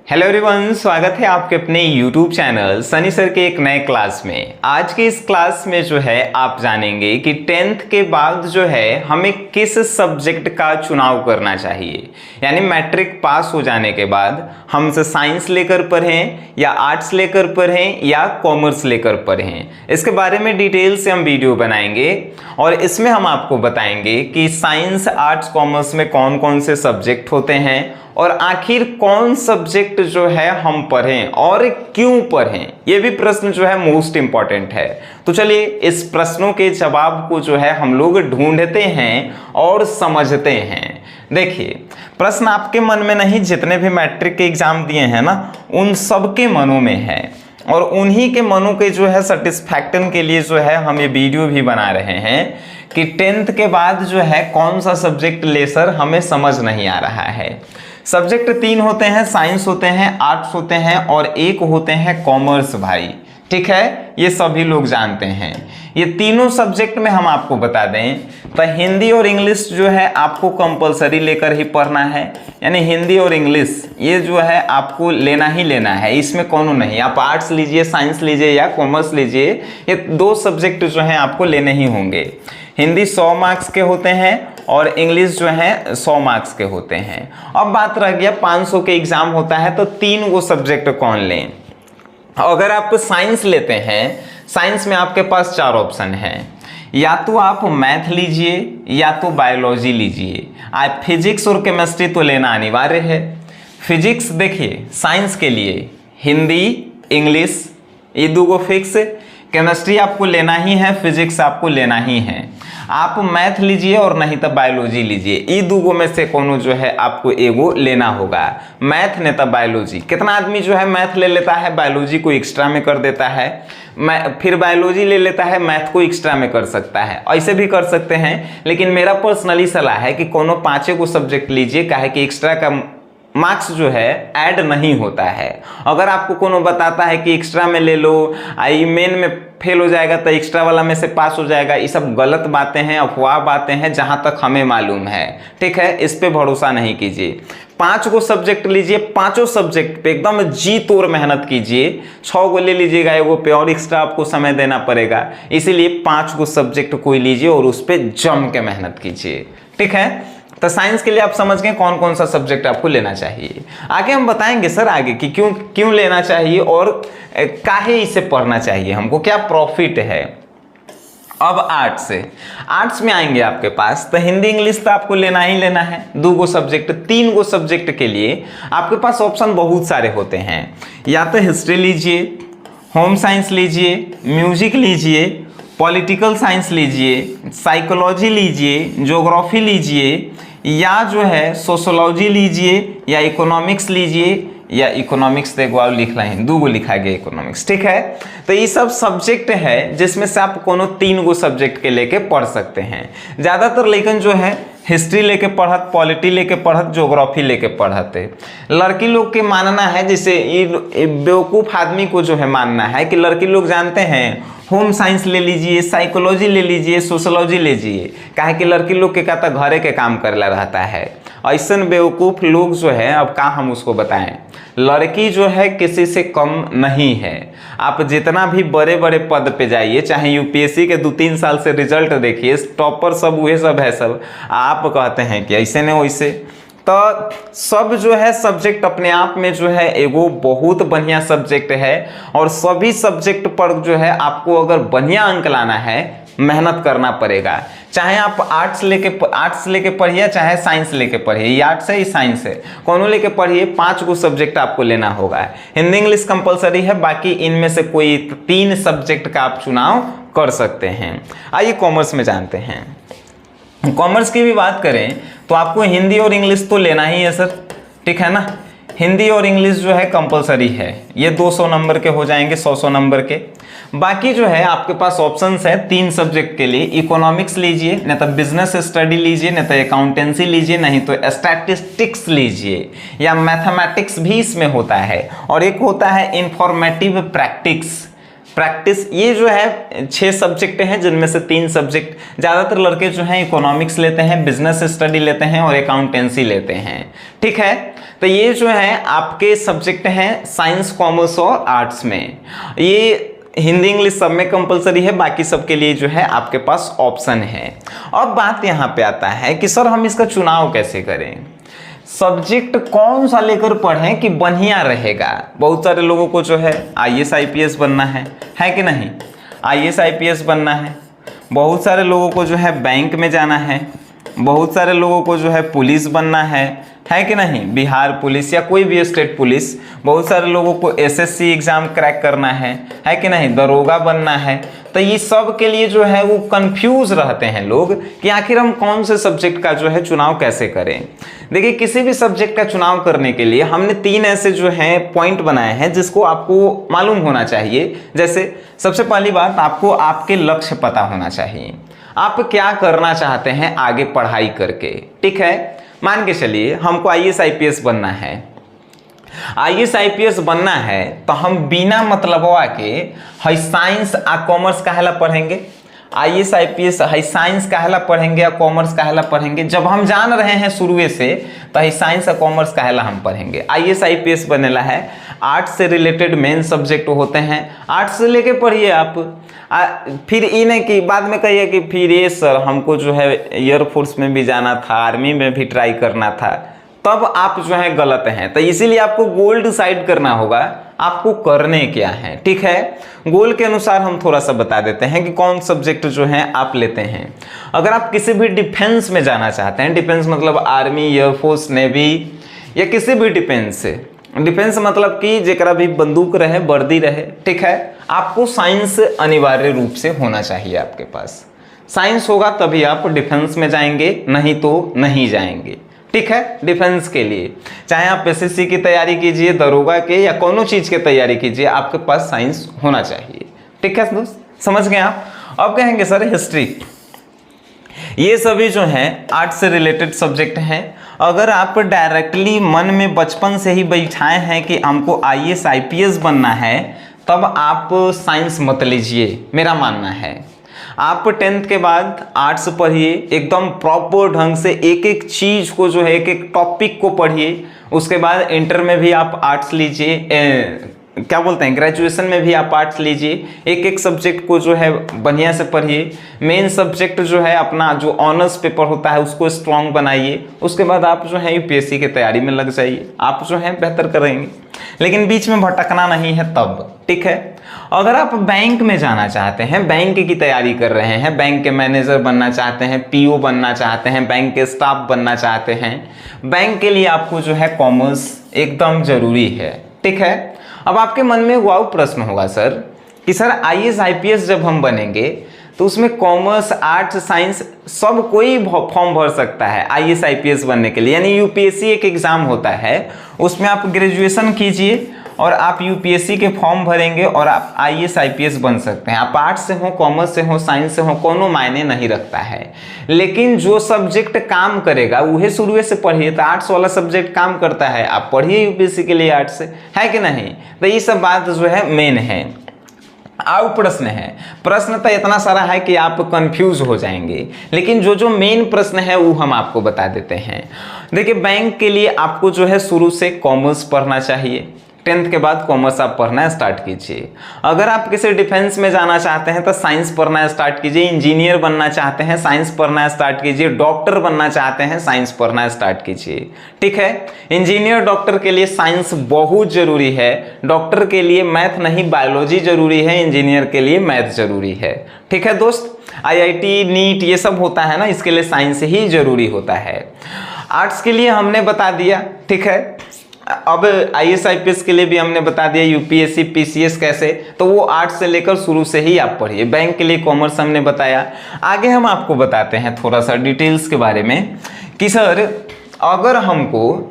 Hello everyone, स्वागत है आपके अपने YouTube चैनल सनी सर के एक नए क्लास में। आज के इस क्लास में जो है आप जानेंगे कि 10th के बाद जो है हमें किस सब्जेक्ट का चुनाव करना चाहिए। यानी मैट्रिक पास हो जाने के बाद हमसे साइंस लेकर पढ़ें या आर्ट्स लेकर पढ़ें या कॉमर्स लेकर पढ़ें, इसके बारे में डिटेल से हम वीडियो बनाएंगे और इसमें हम आपको बताएंगे कि साइंस, आर्ट्स, कॉमर्स में कौन कौन से सब्जेक्ट होते हैं और आखिर कौन सब्जेक्ट जो है हम पढ़ें और क्यों पढ़ें। यह भी प्रश्न जो है मोस्ट इंपॉर्टेंट है। तो चलिए इस प्रश्नों के जवाब को जो है हम लोग ढूंढते हैं और समझते हैं। देखिए, प्रश्न आपके मन में नहीं, जितने भी मैट्रिक के एग्जाम दिए हैं ना उन सबके मनों में है और उन्हीं के मनों के जो है सेटिस्फैक्शन के लिए जो है हम ये वीडियो भी बना रहे हैं कि 10th के बाद जो है कौन सा सब्जेक्ट ले सर, हमें समझ नहीं आ रहा है। सब्जेक्ट 3 होते हैं, साइंस होते हैं, आर्ट्स होते हैं और एक होते हैं कॉमर्स भाई। ठीक है, ये सभी लोग जानते हैं। ये तीनों सब्जेक्ट में हम आपको बता दें तो हिंदी और इंग्लिश जो है आपको कंपलसरी लेकर ही पढ़ना है। यानी हिंदी और इंग्लिश ये जो है आपको लेना ही लेना है, इसमें कौन नहीं। आप आर्ट्स लीजिए, साइंस लीजिए या कॉमर्स लीजिए, ये दो सब्जेक्ट जो हैं आपको लेने ही होंगे। हिंदी 100 मार्क्स के होते हैं और इंग्लिश जो है 100 मार्क्स के होते हैं। अब बात रह गया 500 के एग्जाम होता है तो 3 वो सब्जेक्ट कौन लें। अगर आप साइंस लेते हैं, साइंस में आपके पास 4 ऑप्शन हैं। या तो आप मैथ लीजिए या तो बायोलॉजी लीजिए। आप फिजिक्स और केमिस्ट्री तो लेना अनिवार्य है। फिजिक्स देखिए, साइंस के लिए हिंदी, इंग्लिश ये दो फिक्स। केमिस्ट्री आपको लेना ही है, फिजिक्स आपको लेना ही है। आप मैथ लीजिए और नहीं तो बायोलॉजी लीजिए। ये दो में से कोनो जो है आपको एगो लेना होगा, मैथ नहीं तो बायोलॉजी। कितना आदमी जो है मैथ ले लेता है, बायोलॉजी को एक्स्ट्रा में कर देता है, फिर बायोलॉजी ले लेता है, मैथ को एक्स्ट्रा में कर सकता है। ऐसे भी कर सकते हैं, लेकिन मेरा पर्सनली सलाह है कि कोनो 5 को सब्जेक्ट लीजिए, काहे कि एक्स्ट्रा का मार्क्स जो है ऐड नहीं होता है। अगर आपको कोनो बताता है कि एक्स्ट्रा में ले लो, आई मेन में फेल हो जाएगा तो एक्स्ट्रा वाला में से पास हो जाएगा, ये सब गलत बातें हैं, अफवाह बातें हैं जहां तक हमें मालूम है। ठीक है, इस पे भरोसा नहीं कीजिए। 5 को सब्जेक्ट लीजिए, 5 सब्जेक्ट पे एकदम जी तोड़ मेहनत कीजिए। 6 को ले लीजिएगा, एगो पे और एक्स्ट्रा आपको समय देना पड़ेगा, इसीलिए 5 को सब्जेक्ट कोई लीजिए और उस पर जम के मेहनत कीजिए। ठीक है, तो साइंस के लिए आप समझ गए कौन कौन सा सब्जेक्ट आपको लेना चाहिए। आगे हम बताएंगे सर आगे कि क्यों लेना चाहिए और काहे इसे पढ़ना चाहिए, हमको क्या प्रॉफिट है। अब आर्ट्स में आएंगे आपके पास तो हिंदी, इंग्लिश तो आपको लेना ही लेना है। 2 सब्जेक्ट, 3 सब्जेक्ट के लिए आपके पास ऑप्शन बहुत सारे होते हैं। या तो हिस्ट्री लीजिए, होम साइंस लीजिए, म्यूजिक लीजिए, पॉलिटिकल साइंस लीजिए, साइकोलॉजी लीजिए, ज्योग्राफी लीजिए, या जो है सोशोलॉजी लीजिए या इकोनॉमिक्स लीजिए। या इकोनॉमिक्स देखो आप लिख रहे हैं, 2 लिखा गया इकोनॉमिक्स। ठीक है, तो ये सब सब्जेक्ट है जिसमें से आप कोनो 3 सब्जेक्ट के लेके पढ़ सकते हैं। ज़्यादातर लेकिन जो है हिस्ट्री लेके पढ़त, पॉलिटी लेके पढ़त, ज्योग्राफी लेके पढ़ते। लड़की लोग के मानना है, जैसे ये बेवकूफ़ आदमी को जो है मानना है कि लड़की लोग जानते हैं होम साइंस ले लीजिए, साइकोलॉजी ले लीजिए, सोशोलॉजी ले लीजिए, काहे कि लड़की लोग के कहता घरे के काम करला रहता है। ऐसा बेवकूफ़ लोग जो है, अब का हम उसको बताएं। लड़की जो है किसी से कम नहीं है। आप जितना भी बड़े बड़े पद पे जाइए, चाहे यूपीएससी के 2-3 साल से रिजल्ट देखिए, टॉपर सब वही सब है सब। आप कहते हैं कि ऐसे नहीं वैसे, तो सब जो है सब्जेक्ट अपने आप में जो है एगो बहुत बढ़िया सब्जेक्ट है और सभी सब्जेक्ट पर जो है आपको अगर बढ़िया अंक लाना है मेहनत करना पड़ेगा। चाहे आप आर्ट्स लेके पढ़िए, चाहे साइंस लेके पढ़िए, ये आर्ट्स है ये साइंस है, कोनो लेके पढ़िए, 5 सब्जेक्ट आपको लेना होगा। हिंदी इंग्लिश कंपलसरी है, बाकी इनमें से कोई 3 सब्जेक्ट का आप चुनाव कर सकते हैं। आइए कॉमर्स में जानते हैं। कॉमर्स की भी बात करें तो आपको हिंदी और इंग्लिश तो लेना ही है सर। ठीक है ना, हिंदी और इंग्लिश जो है कंपलसरी है। ये 200 नंबर के हो जाएंगे, 100 नंबर के। बाकी जो है आपके पास ऑप्शंस है 3 सब्जेक्ट के लिए। इकोनॉमिक्स लीजिए, नहीं तो बिजनेस स्टडी लीजिए, नहीं तो अकाउंटेंसी लीजिए, नहीं तो स्टैटिस्टिक्स लीजिए, या मैथमेटिक्स भी इसमें होता है। और एक होता है इंफॉर्मेटिव प्रैक्टिस। ये जो है 6 सब्जेक्ट हैं जिनमें से 3 सब्जेक्ट ज़्यादातर लड़के जो हैं इकोनॉमिक्स लेते हैं, बिजनेस स्टडी लेते हैं और अकाउंटेंसी लेते हैं। ठीक है, तो ये जो है आपके सब्जेक्ट हैं साइंस, कॉमर्स और आर्ट्स में। ये हिंदी इंग्लिश सब में कंपलसरी है, बाकी सब के लिए जो है आपके पास ऑप्शन है। अब बात यहाँ पे आता है कि सर हम इसका चुनाव कैसे करें, सब्जेक्ट कौन सा लेकर पढ़ें कि बढ़िया रहेगा। बहुत सारे लोगों को जो है IAS IPS बनना है कि नहीं, IAS IPS बनना है। बहुत सारे लोगों को जो है बैंक में जाना है, बहुत सारे लोगों को जो है पुलिस बनना है कि नहीं, बिहार पुलिस या कोई भी स्टेट पुलिस। बहुत सारे लोगों को SSC एग्जाम क्रैक करना है कि नहीं, दरोगा बनना है। तो ये सब के लिए जो है वो कंफ्यूज रहते हैं लोग कि आखिर हम कौन से सब्जेक्ट का जो है चुनाव कैसे करें। देखिए, किसी भी सब्जेक्ट का चुनाव करने के लिए हमने 3 ऐसे जो है पॉइंट बनाए हैं जिसको आपको मालूम होना चाहिए। जैसे सबसे पहली बात, आपको आपके लक्ष्य पता होना चाहिए, आप क्या करना चाहते हैं आगे पढ़ाई करके। ठीक है, मान के चलिए हमको IAS IPS बनना है, IAS IPS बनना है तो हम बिना मतलबवा के हाई साइंस आ कॉमर्स काहेला पढ़ेंगे, IAS IPS हाई साइंस काहेला पढ़ेंगे या कॉमर्स काहेला पढ़ेंगे, जब हम जान रहे हैं शुरू से तो हाई साइंस और कॉमर्स काहेला हम पढ़ेंगे। IAS IPS बनेला है, आर्ट्स से रिलेटेड मेन सब्जेक्ट होते हैं, आर्ट्स से लेके पढ़िए आप। फिर ये नहीं कि बाद में कहिए कि फिर ये सर हमको जो है एयरफोर्स में भी जाना था, आर्मी में भी ट्राई करना था, तब आप जो है गलत हैं। तो इसीलिए आपको गोल डिसाइड करना होगा आपको करने क्या है। ठीक है, गोल के अनुसार हम थोड़ा सा बता देते हैं कि कौन सब्जेक्ट जो है आप लेते हैं। अगर आप किसी भी डिफेंस में जाना चाहते हैं, डिफेंस मतलब आर्मी, एयरफोर्स, नेवी या किसी भी डिफेंस से, डिफेंस मतलब कि जेकरा भी बंदूक रहे, वर्दी रहे, ठीक है, आपको साइंस अनिवार्य रूप से होना चाहिए आपके पास। साइंस होगा तभी आप डिफेंस में जाएंगे, नहीं तो नहीं जाएंगे। ठीक है, डिफेंस के लिए चाहे आप SSC की तैयारी कीजिए, दरोगा के या कोनो चीज़ की तैयारी कीजिए, आपके पास साइंस होना चाहिए। ठीक है दोस्त, समझ गए आप। अब कहेंगे सर हिस्ट्री, ये सभी जो हैं आर्ट्स से रिलेटेड सब्जेक्ट हैं। अगर आप डायरेक्टली मन में बचपन से ही बैठाए हैं कि हमको IAS IPS बनना है, तब आप साइंस मत लीजिए, मेरा मानना है। आप 10th के बाद आर्ट्स पढ़िए, एकदम प्रॉपर ढंग से एक एक चीज़ को जो है, एक एक टॉपिक को पढ़िए। उसके बाद इंटर में भी आप आर्ट्स लीजिए, क्या बोलते हैं, ग्रेजुएशन में भी आप आर्ट्स लीजिए। एक एक सब्जेक्ट को जो है बढ़िया से पढ़िए। मेन सब्जेक्ट जो है अपना जो ऑनर्स पेपर होता है उसको स्ट्रॉन्ग बनाइए। उसके बाद आप जो है UPSC की तैयारी में लग जाइए, आप जो है बेहतर करेंगे। लेकिन बीच में भटकना नहीं है तब। ठीक है, अगर आप बैंक में जाना चाहते हैं, बैंक की तैयारी कर रहे हैं, बैंक के मैनेजर बनना चाहते हैं, PO बनना चाहते हैं, बैंक के स्टाफ बनना चाहते हैं, बैंक के लिए आपको जो है कॉमर्स एकदम जरूरी है। ठीक है, अब आपके मन में वाव प्रश्न होगा सर कि सर IAS IPS जब हम बनेंगे तो उसमें कॉमर्स, आर्ट्स, साइंस सब कोई फॉर्म भर सकता है IAS IPS बनने के लिए। यानी UPSC एक एग्ज़ाम होता है, उसमें आप ग्रेजुएशन कीजिए और आप UPSC के फॉर्म भरेंगे और आप IAS IPS बन सकते हैं। आप आर्ट्स से हो, कॉमर्स से हो, साइंस से हो, कोनो मायने नहीं रखता है। लेकिन जो सब्जेक्ट काम करेगा वही शुरू से पढ़िए। तो आर्ट्स वाला सब्जेक्ट काम करता है, आप पढ़िए UPSC के लिए आर्ट्स से, है कि नहीं। तो ये सब बात जो है मेन है। आओ प्रश्न है, प्रश्न तो इतना सारा है कि आप कंफ्यूज हो जाएंगे, लेकिन जो जो मेन प्रश्न है वो हम आपको बता देते हैं। देखिए, बैंक के लिए आपको जो है शुरू से कॉमर्स पढ़ना चाहिए। 10th के बाद कॉमर्स आप पढ़ना स्टार्ट कीजिए। अगर आप किसी डिफेंस में जाना चाहते हैं तो साइंस पढ़ना स्टार्ट कीजिए। इंजीनियर बनना चाहते हैं, साइंस पढ़ना स्टार्ट कीजिए। डॉक्टर बनना चाहते हैं, साइंस पढ़ना स्टार्ट कीजिए। ठीक है, इंजीनियर, डॉक्टर के लिए साइंस बहुत जरूरी है। डॉक्टर के लिए मैथ नहीं, बायोलॉजी जरूरी है। इंजीनियर के लिए मैथ जरूरी है। ठीक है दोस्त, IIT, नीट ये सब होता है ना, इसके लिए साइंस ही जरूरी होता है। आर्ट्स के लिए हमने बता दिया। ठीक है, अब IAS IPS के लिए भी हमने बता दिया, UPSC PCS कैसे, तो वो आर्ट्स से लेकर शुरू से ही आप पढ़िए। बैंक के लिए कॉमर्स हमने बताया। आगे हम आपको बताते हैं थोड़ा सा डिटेल्स के बारे में कि सर अगर हमको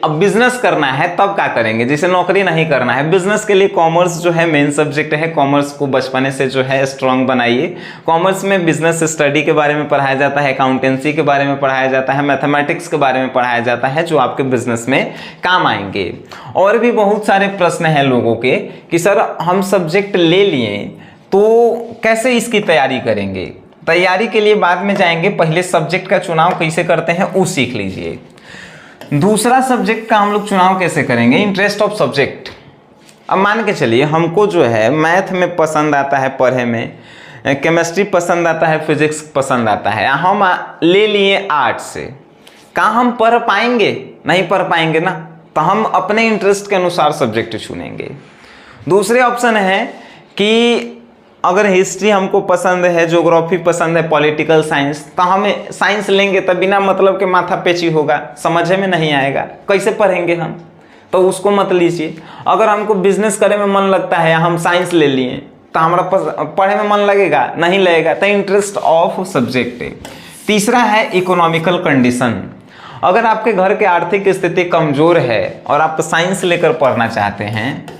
अब बिजनेस करना है तब क्या करेंगे, जैसे नौकरी नहीं करना है। बिजनेस के लिए कॉमर्स जो है मेन सब्जेक्ट है। कॉमर्स को बचपने से जो है स्ट्रांग बनाइए। कॉमर्स में बिजनेस स्टडी के बारे में पढ़ाया जाता है, अकाउंटेंसी के बारे में पढ़ाया जाता है, मैथमेटिक्स के बारे में पढ़ाया जाता है, जो आपके बिजनेस में काम आएंगे। और भी बहुत सारे प्रश्न हैं लोगों के कि सर हम सब्जेक्ट ले लिए तो कैसे इसकी तैयारी करेंगे। तैयारी के लिए बाद में जाएंगे, पहले सब्जेक्ट का चुनाव कैसे करते हैं वो सीख लीजिए। दूसरा सब्जेक्ट का हम लोग चुनाव कैसे करेंगे, इंटरेस्ट ऑफ सब्जेक्ट। अब मान के चलिए हमको जो है मैथ में पसंद आता है पढ़े में, केमिस्ट्री पसंद आता है, फिजिक्स पसंद आता है, हम ले लिए आर्ट्स से, कहाँ हम पढ़ पाएंगे, नहीं पढ़ पाएंगे ना, तो हम अपने इंटरेस्ट के अनुसार सब्जेक्ट चुनेंगे। दूसरे ऑप्शन है कि अगर हिस्ट्री हमको पसंद है, ज्योग्राफी पसंद है, पॉलिटिकल साइंस, तो हम साइंस लेंगे तो बिना मतलब के माथा पेची होगा, समझ में नहीं आएगा, कैसे पढ़ेंगे हम, तो उसको मत लीजिए। अगर हमको बिजनेस करने में मन लगता है, हम साइंस ले लिए, तो हमारा पढ़े में मन लगेगा, नहीं लगेगा, तो इंटरेस्ट ऑफ सब्जेक्ट है। तीसरा है इकोनॉमिकल कंडीशन। अगर आपके घर के आर्थिक स्थिति कमजोर है और आप साइंस लेकर पढ़ना चाहते हैं,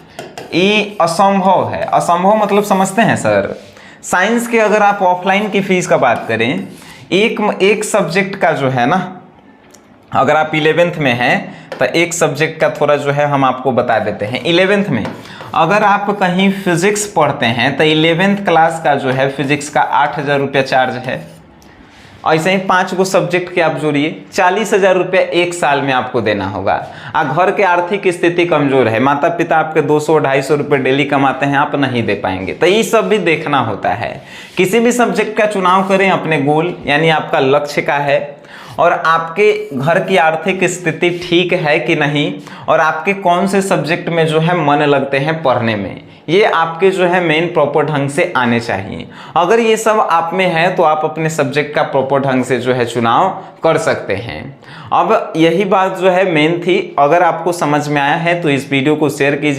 ये असंभव है। असंभव मतलब समझते हैं सर, साइंस के अगर आप ऑफलाइन की फीस का बात करें, एक सब्जेक्ट का जो है ना, अगर आप 11th में हैं तो एक सब्जेक्ट का थोड़ा जो है हम आपको बता देते हैं। 11th में अगर आप कहीं फिजिक्स पढ़ते हैं तो 11th क्लास का जो है फिजिक्स का 8,000 रुपया चार्ज है। ऐसे ही 5 गो सब्जेक्ट के आप जोड़िए, 40,000 रुपया एक साल में आपको देना होगा। घर के आर्थिक स्थिति कमजोर है, माता पिता आपके 200-250 रुपये डेली कमाते हैं, आप नहीं दे पाएंगे, तो ये सब भी देखना होता है। किसी भी सब्जेक्ट का चुनाव करें अपने गोल यानी आपका लक्ष्य का है, और आपके घर की आर्थिक स्थिति ठीक है कि नहीं, और आपके कौन से सब्जेक्ट में जो है मन लगते हैं पढ़ने में, ये आपके जो है मेन प्रॉपर ढंग से आने चाहिए। अगर ये सब आप में है तो आप अपने सब्जेक्ट का प्रॉपर ढंग से जो है चुनाव कर सकते हैं। अब यही बात जो है मेन थी। अगर आपको समझ में आया है तो इस वीडियो को शेयर कीजिए।